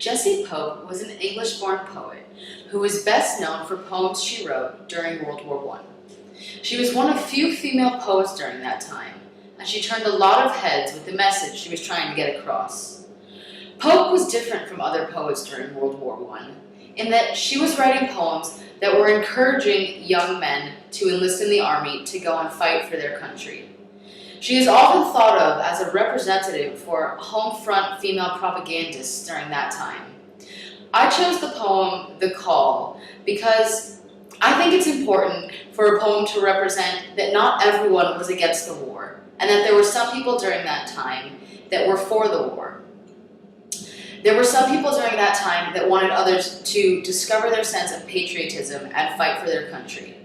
Jessie Pope was an English-born poet who was best known for poems she wrote during World War I. She was one of few female poets during that time, and she turned a lot of heads with the message she was trying to get across. Pope was different from other poets during World War I, in that she was writing poems that were encouraging young men to enlist in the army to go and fight for their country. She is often thought of as a representative for home front female propagandists during that time. I chose the poem The Call because I think it's important for a poem to represent that not everyone was against the war, and that there were some people during that time that were for the war. There were some people during that time that wanted others to discover their sense of patriotism and fight for their country.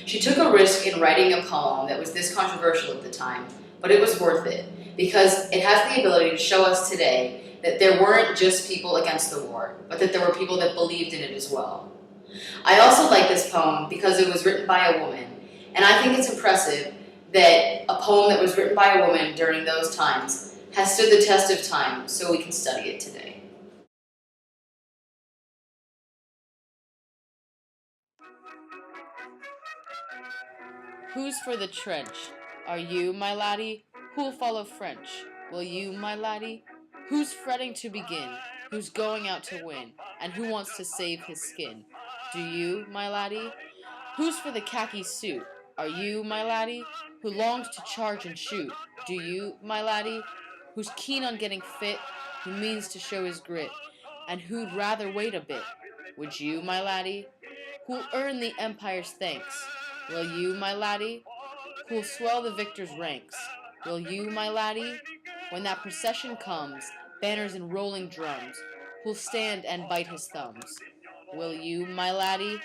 She took a risk in writing a poem that was this controversial at the time, but it was worth it because it has the ability to show us today that there weren't just people against the war, but that there were people that believed in it as well. I also like this poem because it was written by a woman, and I think it's impressive that a poem that was written by a woman during those times has stood the test of time so we can study it today. Who's for the trench? Are you, my laddie? Who'll follow French? Will you, my laddie? Who's fretting to begin? Who's going out to win? And who wants to save his skin? Do you, my laddie? Who's for the khaki suit? Are you, my laddie? Who longs to charge and shoot? Do you, my laddie? Who's keen on getting fit? Who means to show his grit? And who'd rather wait a bit? Would you, my laddie? Who'll earn the empire's thanks? Will you, my laddie? Who'll swell the victor's ranks? Will you, my laddie? When that procession comes, banners and rolling drums, who'll stand and bite his thumbs? Will you, my laddie?